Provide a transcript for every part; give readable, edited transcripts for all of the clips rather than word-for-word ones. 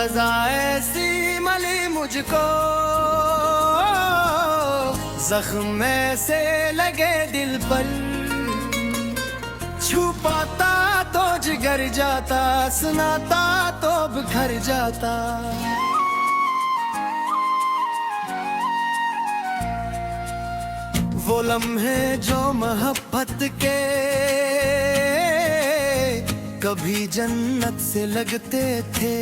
सजा ऐसी मिली मुझको, जख्म से लगे दिल पर, छुपाता तो जिगर जाता, सुनाता तो बिखर जाता। वो लम्हे जो मोहब्बत के कभी जन्नत से लगते थे,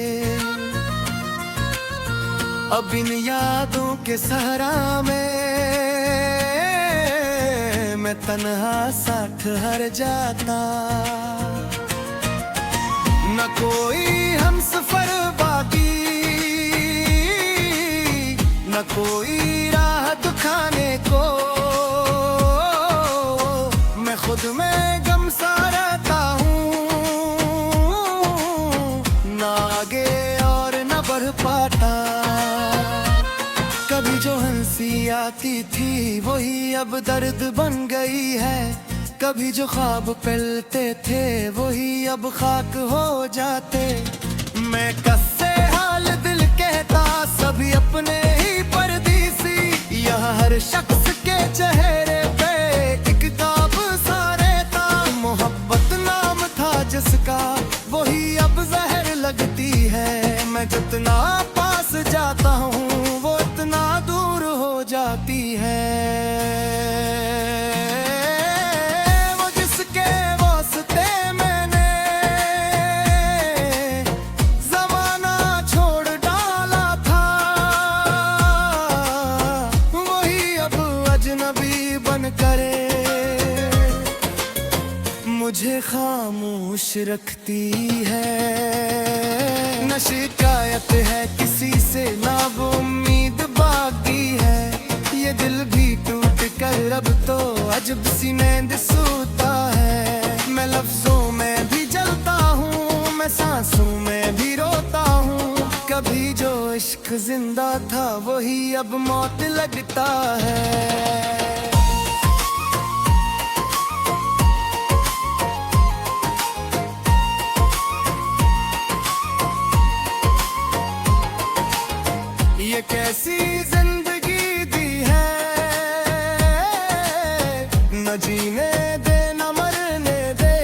अब इन यादों के सहारा में मैं तन्हा सा ठहर जाता। न कोई हमसफर बाकी, न कोई राह दिखाने को, मैं खुद में गम सा रहता हूँ, न आगे और न बढ़ पाता। कभी जो हंसी आती थी वही अब दर्द बन गई है, कभी जो ख्वाब पलते थे वही अब खाक हो जाते। मैं कससे हाल दिल कहता, सभी अपने ही परदेसी, यहाँ हर शख्स के चेहरे पे एक ताब सा रहता। मोहब्बत नाम था जिसका वही अब जहर लगती है, मैं जितना पास जाता हूँ वो इतना दूर हो जाती है। वो जिसके वास्ते मैंने ज़माना छोड़ डाला था, वही अब अजनबी बन करे मुझे खामोश रखती है। न शिकायत है किसी से, ना वो उम्मीद बाकी है, ये दिल भी टूट कर अब तो अजब सी नींद सोता है। मैं लफ्जों में भी जलता हूँ, मैं सांसों में भी रोता हूँ, कभी जो इश्क जिंदा था वही अब मौत लगता है। ये कैसी जिंदगी दी है, न जीने दे न मरने दे,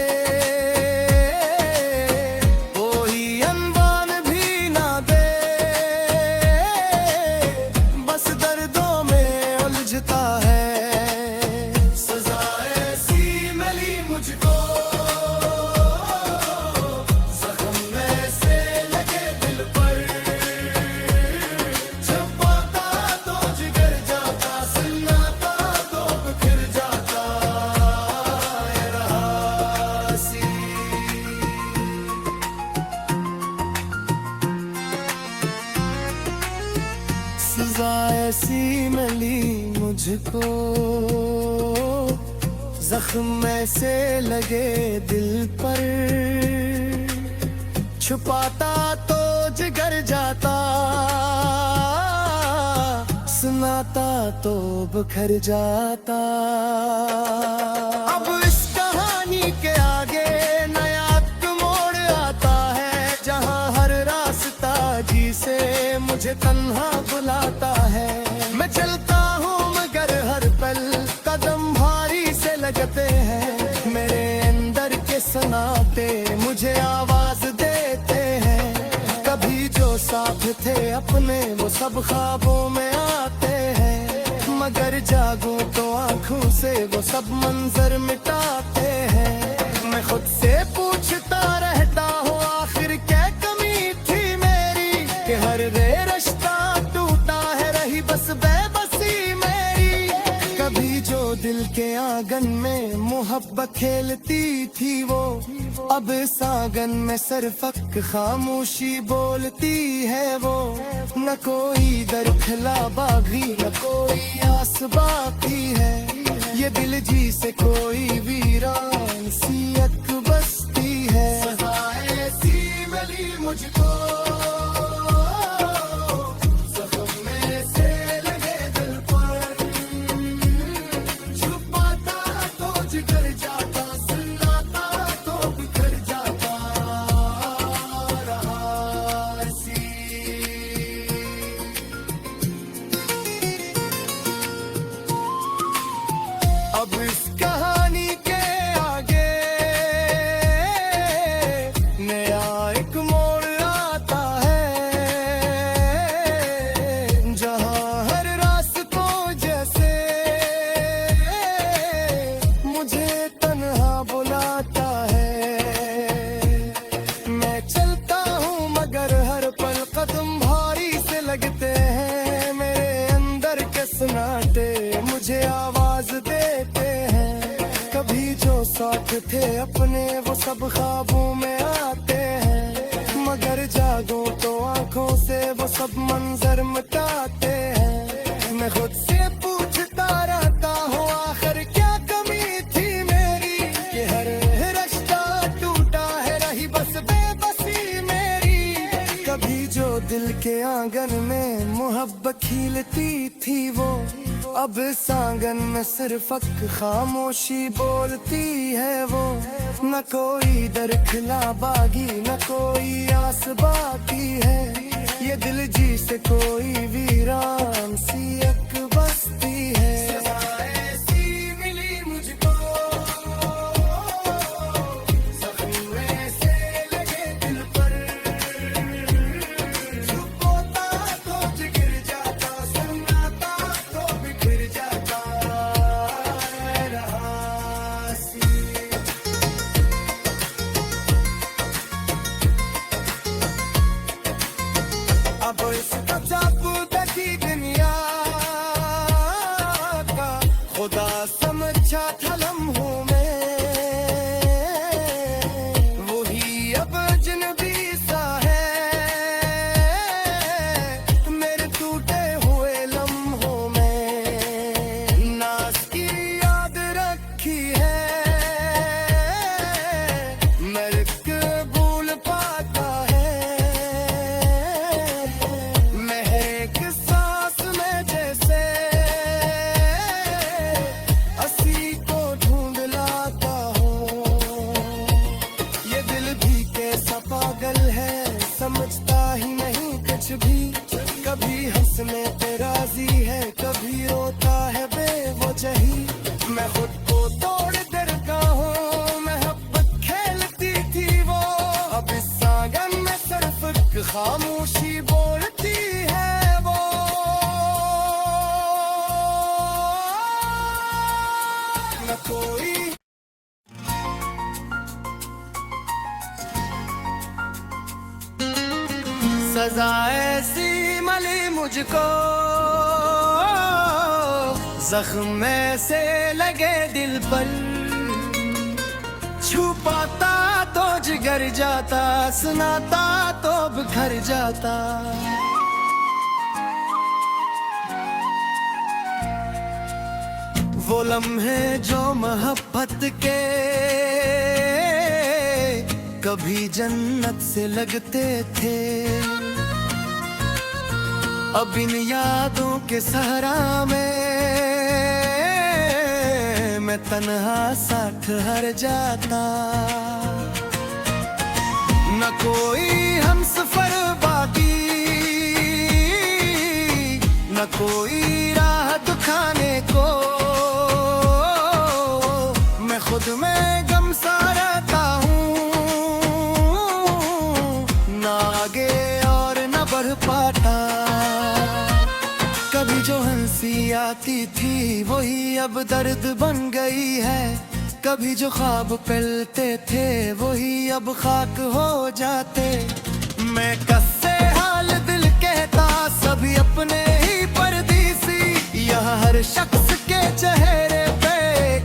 कोई अनवान भी ना दे, बस दर्दों में उलझता है। सजा ऐसी मिली मुझको, जख्म से लगे दिल पर, सजा ऐसी मिली मुझको, जख्म से लगे दिल पर, छुपाता तो जिगर जाता, सुनाता तो बिखर जाता। अब इस कहानी के आगे नया मोड़ आता है, जहाँ हर रास्ता जी से मुझे तन्हा बुलाता है। मैं चलता हूँ मगर हर पल कदम भारी से लगते हैं, मेरे अंदर के सनाते मुझे आवाज देते हैं। कभी जो साथ थे अपने वो सब ख्वाबों में आते हैं, मगर जागूं तो आंखों से वो सब मंजर मिटाते हैं। मैं खुद से पूछता रहता हूँ आखिर क्या कमी थी मेरी, कि हर रे रिश्ता टूटा है, रही बस बेबसी मेरी। कभी जो दिल के आंगन में मोहब्बत खेलती थी वो अब इस आंगन में सरफक खामोशी बोलती है वो। न कोई दर खिला बागी, न कोई आस बाकी है, ये दिल जी से कोई वीरान सी एक बस्ती है। सजा ऐसी मिली मुझको, तन्हा बुलाता है। मैं चलता हूँ मगर हर पल कदम भारी से लगते हैं। मेरे अंदर के सन्नाटे मुझे आवाज देते हैं। कभी जो साथ थे अपने वो सब ख्वाबों में आते हैं, मगर जागूं तो आंखों से वो सब मंजर मिटाते हैं। मैं खुद से पूछता रहता हूँ आखिर क्या कमी थी मेरी, कि हर रिश्ता टूटा है रही बस बेबसी मेरी। कभी जो दिल के आंगन में मोहब्बत खिलती थी वो अब इस आंगन में सिर्फ खामोशी बोलती है वो। न कोई दर खिला बागी न कोई आस बाकी है। ये दिल जी से कोई वीरान सी एक बस्ती है। ऐसी मिली मुझको जख्म ऐसे लगे दिल पर, छुपाता तो गिर जाता, सुनाता तो बिखर जाता रहा सी। अब इसका चाकू देखी दुनिया का खुदा समझा था लम्हों में, वही अब अजनबी सा है मेरे टूटे हुए लम्हों में। नाज की याद रखी है मर्क भूल पाता है। महक सांस में जैसे असी को ढूंढ लाता हूँ। ये दिल भी कैसा पागल है समझता ही नहीं कुछ भी। कभी हंसने पे राजी है कभी रोता है बेवजही। मैं खुद को तोड़ डरता हूँ मोहब्बत खेलती थी वो, अब इस आंगन में सिर्फ खामोशी बोलती है वो। न कोई सजा ऐसी मिली मुझको जख्म ऐसे लगे दिल पर, छुपाता तो जिगर जाता, सुनाता तो बिखर जाता। वो लम्हे जो मोहब्बत के कभी जन्नत से लगते थे, अब इन यादों के सहारा में मैं तन्हा सा ठहर जाता। न कोई हमसफर बाकी न कोई राह दिखाने को, मैं खुद में गम सा रहता हूँ। न आगे और न बढ़ पाता। कभी जो हंसी आती थी वही अब दर्द बन गई है। कभी जो ख्वाब पलते थे वही अब खाक हो जाते। मैं कससे हाल दिल कहता सभी अपने ही परदेसी। यहाँ हर शख्स के चेहरे पे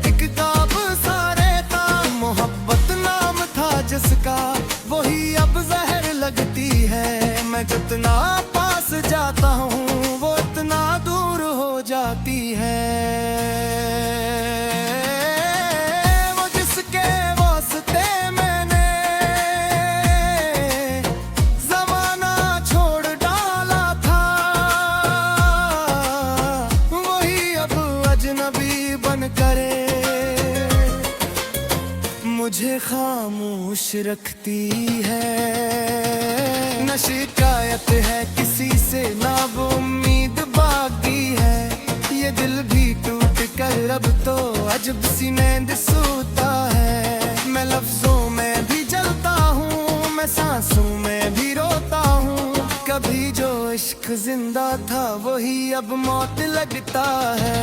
एक ताब सा रहता। मोहब्बत नाम था जिसका वही अब जहर लगती है। मैं जितना पास जाता हूँ वो इतना दूर हो जाती है। वो जिसके वास्ते मैंने जमाना छोड़ डाला था, वही अब अजनबी बन करे मुझे खामोश रखती है। न शिकायत है किसी से ना वो उम्मीद बाकी है। ये दिल भी टूट कर अब तो अजब सी नींद सोता है। मैं लफ्जों में भी जलता हूँ मैं सांसों में भी रोता हूँ। कभी जो इश्क जिंदा था वही अब मौत लगता है।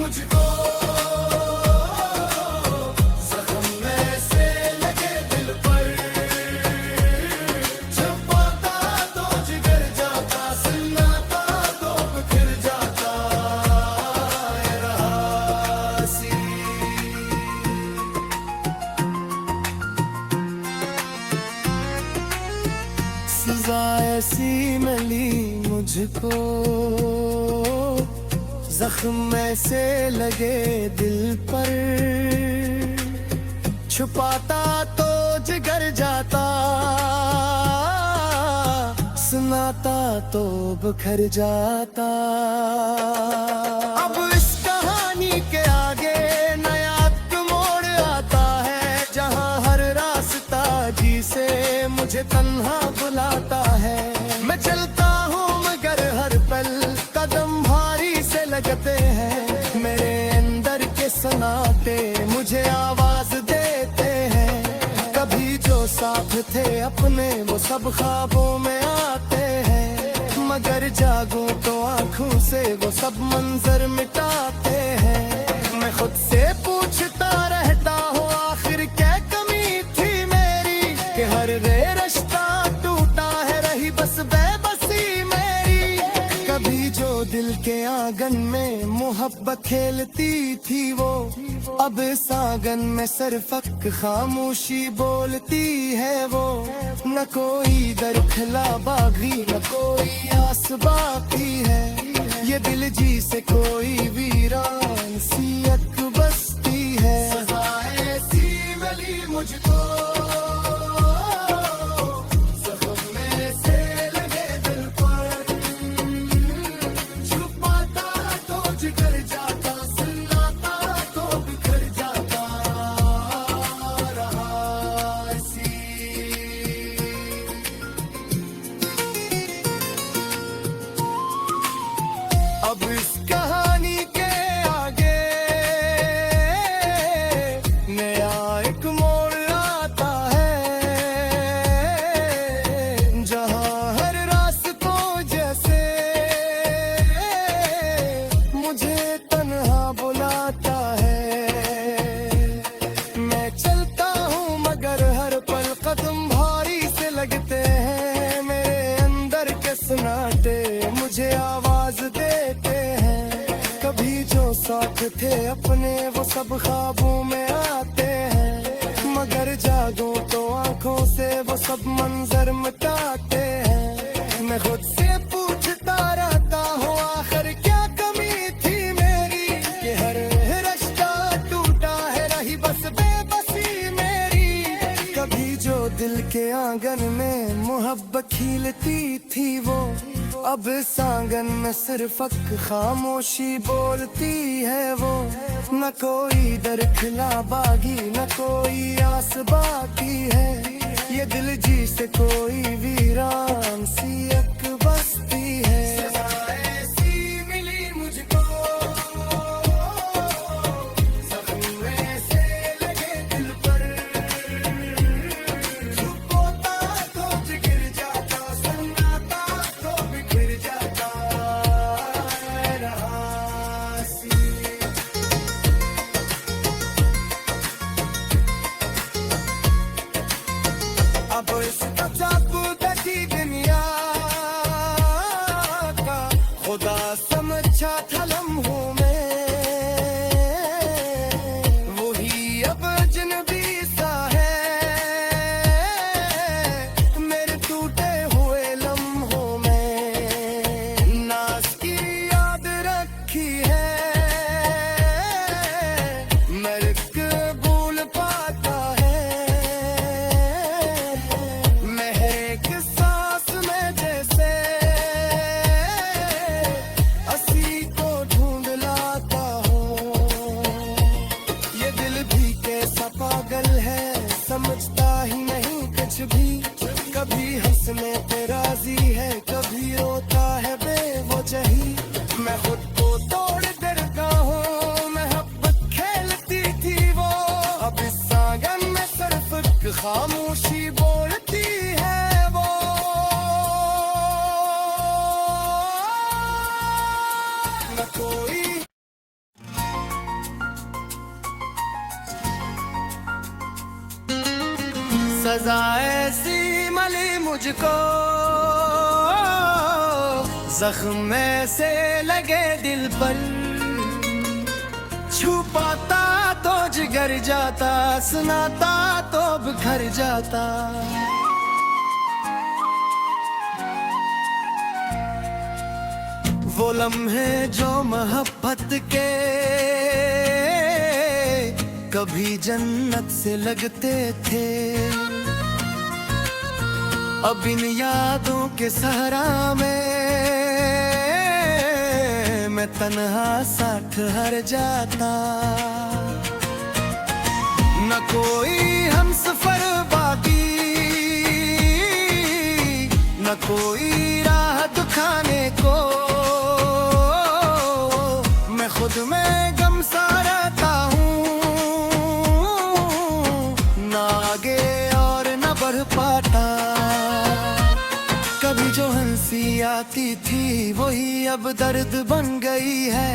मुझको जख्म में से लगे दिल पर, छुपाता तो जिगर जाता, सुनाता तो बिखर जाता ये रहा सी। सजा ऐसी मिली मुझको, जख्म से लगे दिल पर, छुपाता तो जिगर जाता, सुनाता तो बिखर जाता। अब इस कहानी के आगे नया मोड़ आता है, जहाँ हर रास्ता जी से मुझे तन्हा बुलाता है। मैं चलता हूँ मगर हर पल कदम भारी से लगते हैं, मेरे अंदर के सनाटे मुझे आवाज देते हैं। कभी जो साथ थे अपने वो सब ख्वाबों में आते हैं, मगर जागूं तो आंखों से वो सब मंजर मिटाते हैं। मैं खुद से पूछता रहता हूँ आखिर क्या कमी थी मेरी, कि हर रे रिश्ता टूटा है रही बस बेबसी मेरी। कभी जो दिल के आंगन में मोहब्बत खेलती थी वो, अब इस आंगन में सिर्फ खामोशी बोलती है वो। न कोई दर खिला बागी न कोई आस बाकी है, ये दिल जी से कोई वीरान सी एक बस्ती है। सजा ऐसी मिली मुझको, जख्म में से लगे दिल पर, छुपाता तो जिगर जाता, सुनाता तो बिखर जाता रहा ऐसी। अब इस कहानी के आगे नया एक मोड़ आता है, जहाँ हर रास्तों जैसे मुझे तन्हा बुलाता है। मैं चलता हूँ मगर हर पल कदम भारी से लगते हैं, मेरे अंदर के सन्नाटे मुझे आवाज देते हैं। कभी जो साथ थे अपने वो सब ख्वाबों में आते हैं, मगर जागूं तो आंखों से वो सब मंजर मिटाते हैं। मैं खुद से पूछता रहता हूँ आखिर क्या कमी थी मेरी, कि हर रिश्ता टूटा है रही बस बेबसी मेरी। कभी जो दिल के आंगन में मोहब्बत खिलती थी वो, अब इस आंगन में सिर्फ खामोशी बोलती है वो। न कोई दर खिला बागी न कोई आस बाकी है, ये दिल जी से कोई वीरान सी एक बस्ती है। सजा ऐसी मिली मुझको, जख्म में से लगे दिल पर, छुपाता तो जिगर जाता, सुनाता तो बिखर जाता रहा सी। अब इस जादू की दुनिया सजा ऐसी मिली मुझको, जख्म से लगे दिल पर, छुपाता तो जिगर जाता, सुनाता तो बिखर जाता। वो लम्हे जो मोहब्बत के कभी जन्नत से लगते थे, अब इन यादों के सहारा में मैं तन्हा सा ठहर जाता। न कोई हमसफर बाकी, न कोई राह दिखाने को, मैं खुद में गम सा रहता हूँ, न आगे और न बढ़ पाता। कभी जो हंसी आती थी वही अब दर्द बन गई है,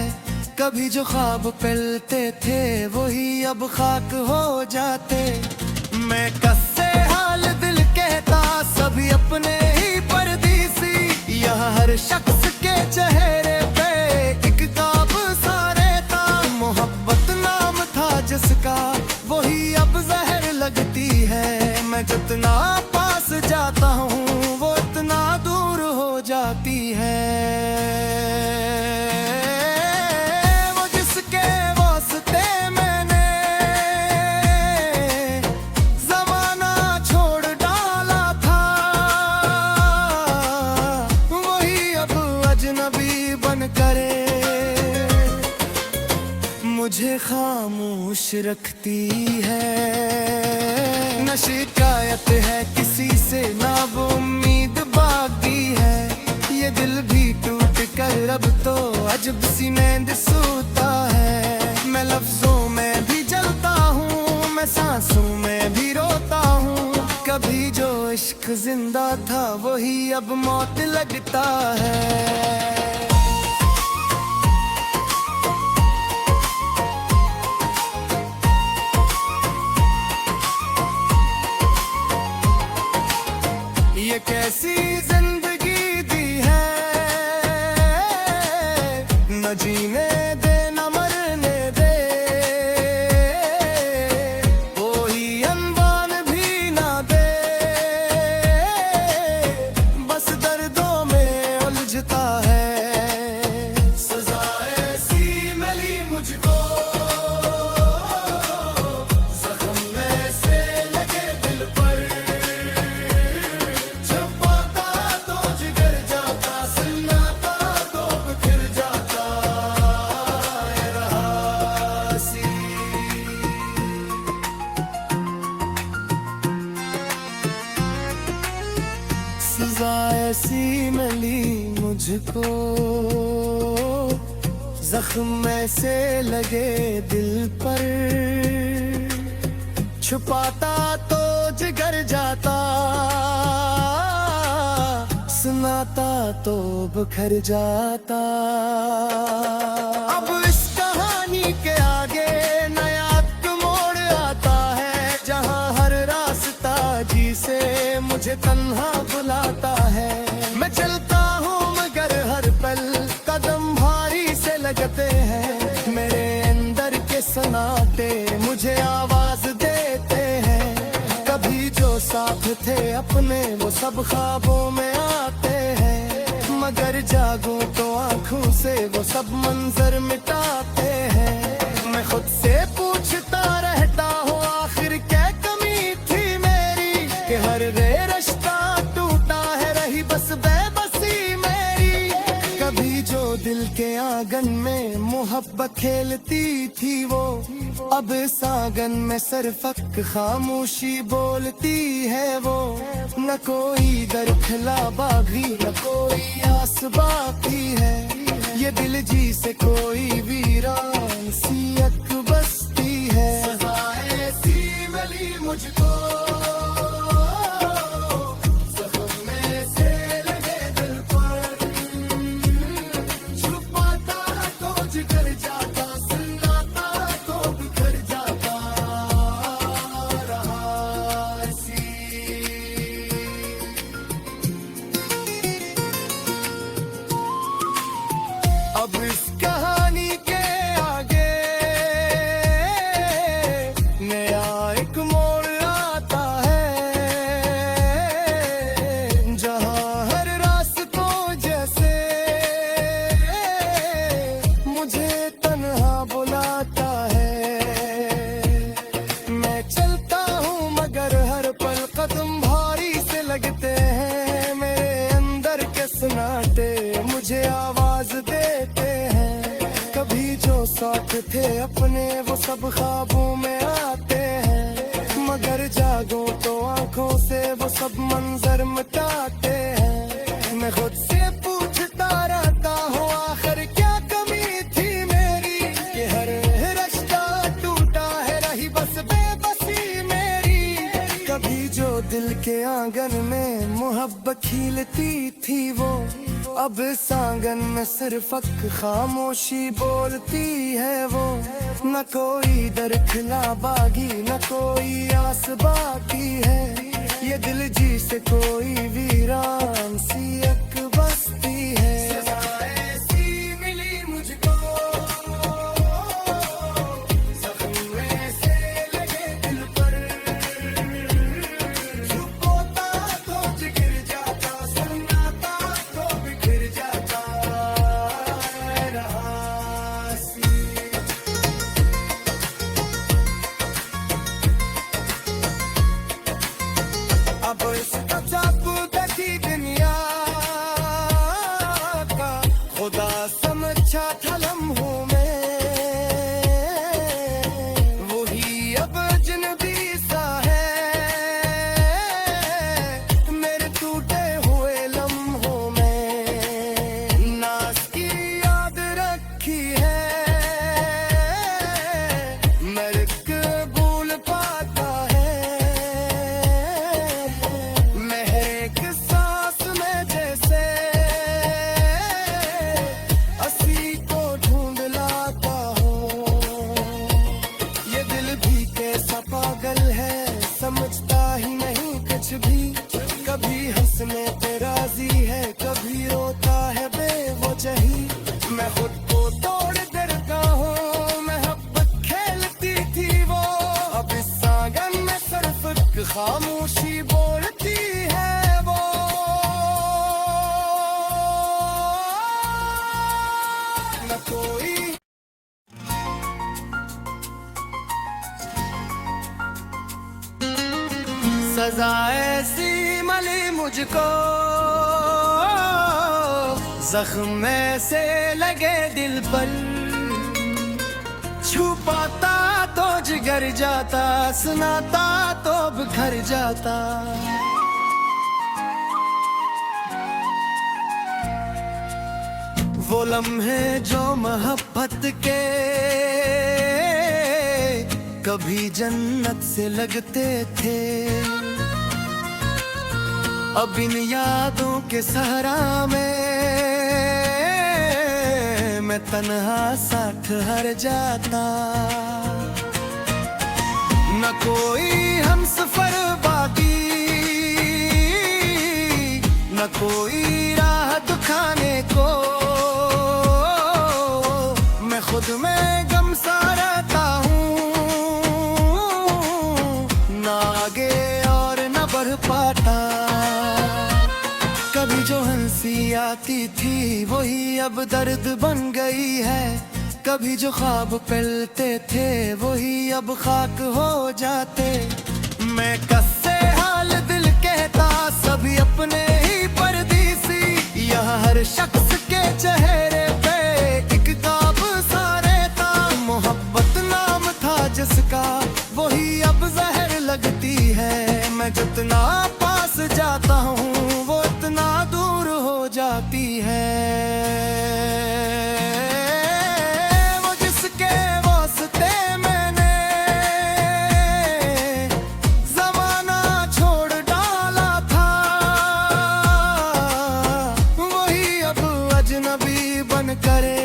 कभी जो ख्वाब पलते थे वही अब खाक हो जाते। मैं कस्से हाल दिल कहता, सभी अपने ही परदेसी, यहाँ हर शख्स के चेहरे पे एक ताब सा रहता। मोहब्बत नाम था जिसका वही अब जहर लगती है, मैं जितना पास जाता हूँ वो इतना दूर हो जाती है। वो जिसके वास्ते मैंने ज़माना छोड़ डाला था, वही अब अजनबी बन करे मुझे खामोश रखती है। न शिकायत है किसी से, ना वो उम्मीद बाकी है, ये दिल भी टूट कर अब तो अजब सी नींद सोता है। मैं लफ्जों में भी जलता हूँ, मैं सांसों में भी रोता हूँ, कभी जो इश्क जिंदा था वही अब मौत लगता है। ये कैसी जिंदगी दी है, न जीने दे न मरने दे, कोई अनवान भी ना दे, बस दर्दों में उलझता है। सजा ऐसी मिली मुझको, जख्म से लगे दिल पर, सजा ऐसी मिली मुझको, जख्म से लगे दिल पर, छुपाता तो जिगर जाता, सुनाता तो बिखर जाता। अब इस कहानी के आगे नया मोड़ आता है, जहाँ हर रास्ता जी से मुझे तन्हा बुलाता है। मैं चलता हूँ मगर हर पल कदम भारी से लगते हैं, मेरे अंदर के सनाटे मुझे आवाज देते हैं। कभी जो साथ थे अपने वो सब ख्वाबों में आते हैं, मगर जागूं तो आंखों से वो सब मंजर मिटाते हैं। मैं खुद से पूछता रहता हूँ आखिर क्या कमी थी मेरी, कि हर रे रिश्ता टूटा है, रही बस बेबसी मेरी। कभी जो दिल के आंगन में मोहब्बत खेलती थी वो अब सागन में सरफक खामोशी बोलती है वो। न कोई दर खिला बागी, न कोई आस बाकी है, ये दिल जी से कोई वीरान सी एक बस्ती है। सजा ऐसी मिली मुझको, थे अपने वो सब ख्वाबों में आते हैं, मगर जागो तो आंखों से वो सब मंजर मिटाते हैं। मैं खुद से पूछता रहता हूँ आखिर क्या कमी थी मेरी, कि हर रिश्ता टूटा है रही बस बेबसी मेरी। कभी जो दिल के आंगन में मोहब्बत खिलती थी वो अब इस आंगन में सिर्फ खामोशी बोलती है वो। न कोई दर खिला बागी न कोई आस बाकी है, ये दिल जी से कोई वीरान सी एक बस्ती है। ऐसी मिली मुझको जख्म से लगे दिल पर, छुपोता तो गिर जाता, सुनाता तो बिखर जाता रहा सी। अब इसका चाकू देखी दुनिया का खुदा समझा था लम्हों में, वही अब अजनबी सा है मेरे टूटे हुए लम्हों में। नाज की याद रखी है मर्क भूल पाता है, महक सांस में जैसे असी को ढूंढ लाता हूँ। ये दिल भी कैसा पागल है समझता ही नहीं कुछ भी, कभी हंसने पे राजी है कभी रोता है बेवजही। मैं खुद को तोड़ डरता हूँ मोहब्बत खेलती थी वो, अब इस आंगन में सिर्फ खामोशी बोलती है वो। न कोई सजा ऐसी मिली मुझको जख्म से लगे दिल पर, छुपाता तो जिगर जाता, सुनाता तो बिखर जाता। वो लम्हे जो मोहब्बत के कभी जन्नत से लगते थे, अब इन यादों के सहरा में मैं तन्हा सा ठहर जाता। न कोई हमसफर बाकी न कोई राह दिखाने को, मैं खुद में गम सा रहता हूँ, न आगे और न बढ़ पाता। कभी जो हंसी आती थी वही अब दर्द बन गई है, कभी जो ख्वाब पलते थे वही अब खाक हो जाते। मैं कस्से हाल दिल कहता सभी अपने ही परदेसी, यहाँ हर शख्स के चेहरे पे एक ताब सा रहता। मोहब्बत नाम था जिसका वही अब जहर लगती है, मैं जितना पास जाता हूँ वो इतना दूर हो जाती है। वो जिसके वास्ते मैंने जमाना छोड़ डाला था, वही अब अजनबी बन करे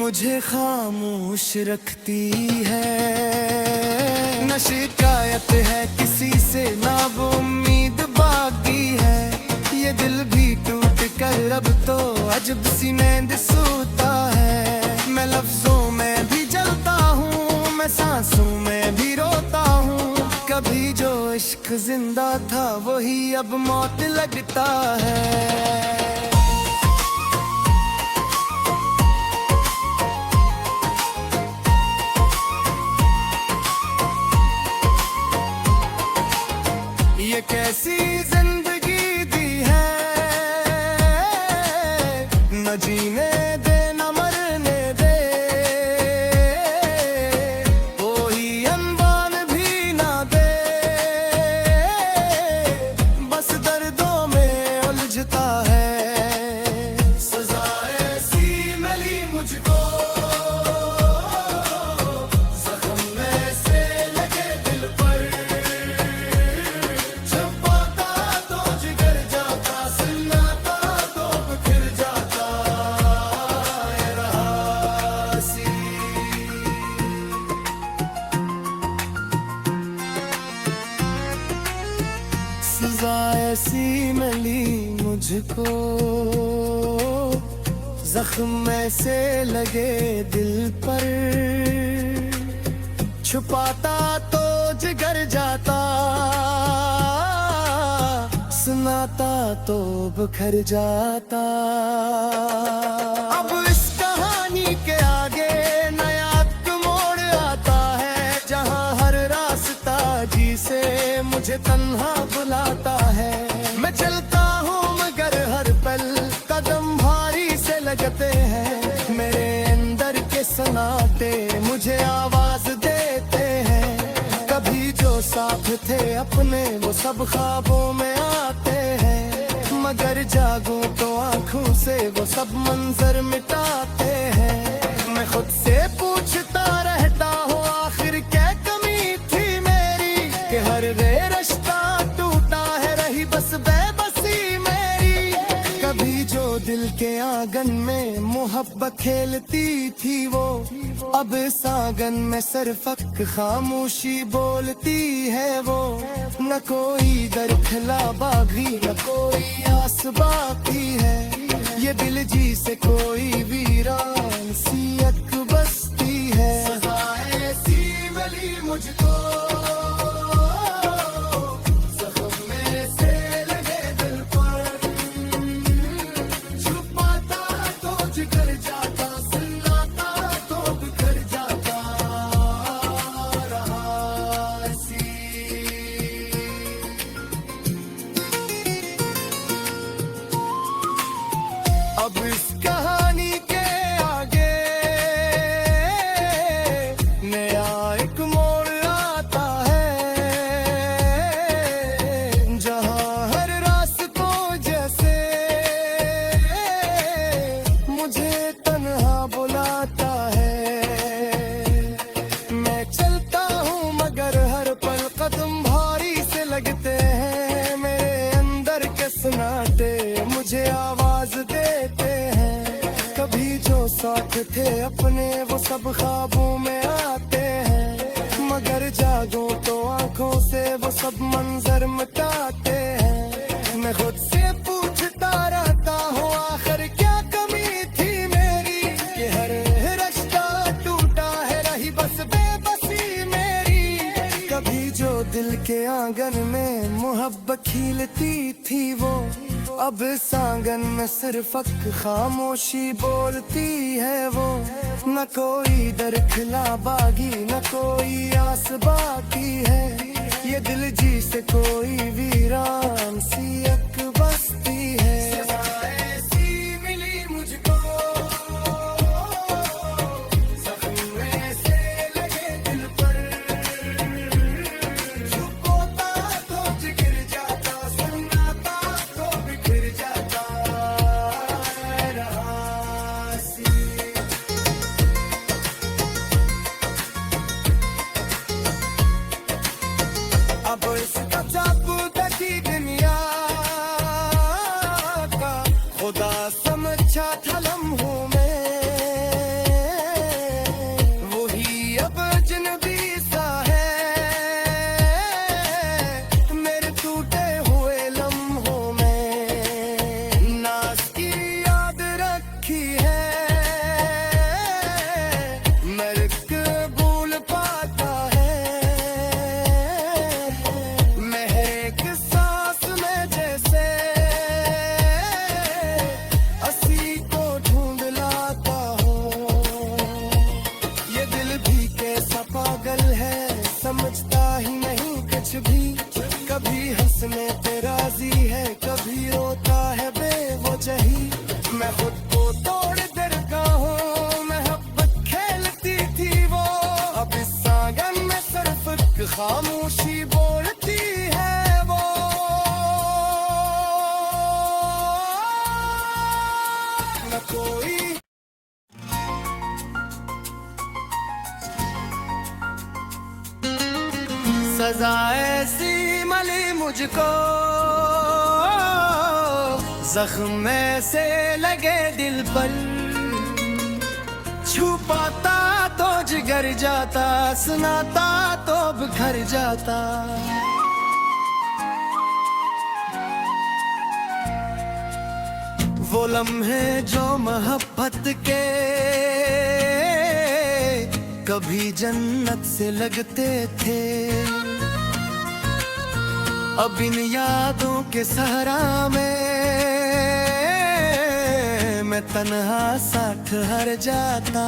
मुझे खामोश रखती है। न शिकायत है किसी से ना वो उम्मीद बाकी है, ये दिल भी टूट कर अब तो अजब सी नींद सोता है। मैं लफ्जों में भी जलता हूँ मैं सांसों में भी रोता हूँ, कभी जो इश्क जिंदा था वही अब मौत लगता है। ये कैसी जिंदगी दी है, न जीने दे न मरने दे। मुझको जख्म से लगे दिल पर, छुपाता तो जिगर जाता, सुनाता तो बिखर जाता। अब इस कहानी के आगे नया मोड़ आता है, जहाँ हर रास्ता जी से मुझे तन्हा बुलाता है। मैं चलता हूँ मगर हर पल कदम भारी से लगते हैं, मेरे अंदर के सन्नाटे मुझे आवाज देते हैं। कभी जो साथ थे अपने वो सब ख्वाबों में आते हैं, मगर जागूं तो आंखों से वो सब मंजर मिटाते हैं। मैं खुद से पूछता रहता हूँ आखिर क्या कमी थी मेरी, कि हर रिश्ता टूटा है रही बस बेबसी मेरी। कभी जो दिल के आंगन में मोहब्बत खेलती थी वो, अब इस आंगन में सिर्फ खामोशी बोलती है वो। न कोई दर खिला बागी न कोई आस बाकी है, ये दिल जी से कोई वीरान सी एक बस्ती है। सजाएं सी मिली मुझको अब इस कहानी के आगे नया एक मोड़ आता है, जहाँ हर रास्तों जैसे मुझे तन्हा बुलाता है। मैं चलता हूँ मगर हर पल कदम भारी से लगते हैं, मेरे अंदर के सन्नाटे मुझे आवाज देते हैं। कभी जो साथ थे अपने वो सब ख्वाबों में आते हैं, मगर जागो तो आंखों से वो सब मंजर मिटाते हैं। मैं खुद से पूछता रहता हूँ आखिर क्या कमी थी मेरी, कि हर रिश्ता टूटा है रही बस बेबसी मेरी। कभी जो दिल के आंगन में मोहब्बत खिलती थी वो, अब इस आंगन में सिर्फ खामोशी बोलती है वो। न कोई दर खिला बागी न कोई आस बाकी है, ये दिल जी से कोई वीरान सी एक बस्ती है। ऐसी मिली मुझको जख्म से लगे दिल पर, छुपाता तो जिगर जाता, सुनाता तो बिखर जाता रहा सी। अब इसका चाकू दकी दुनिया का खुदा समझा था लम्हों में, वही अब अजनबी सा है मेरे टूटे हुए लम्हों में। नाज की याद रखी है मकबूल पाता है, महक सांस में जैसे असी को ढूंढ लाता हूँ। ये दिल भी कैसा पागल है समझता ही नहीं कुछ भी, कभी हंसने पे राजी है कभी रोता है बेवजही। मैं खुद को तोड़ देता हूँ मोहब्बत खेलती थी वो, अब इस आंगन में सिर्फ खामोशी बोलती है वो। न कोई सजा ऐसी मिली मुझको जख्म से लगे दिल पर, छुपाता तो जिगर जाता, सुनाता तो बिखर जाता। वो लम्हे जो मोहब्बत के कभी जन्नत से लगते थे, अब इन यादों के सहारा में मैं तन्हा सा ठहर जाता।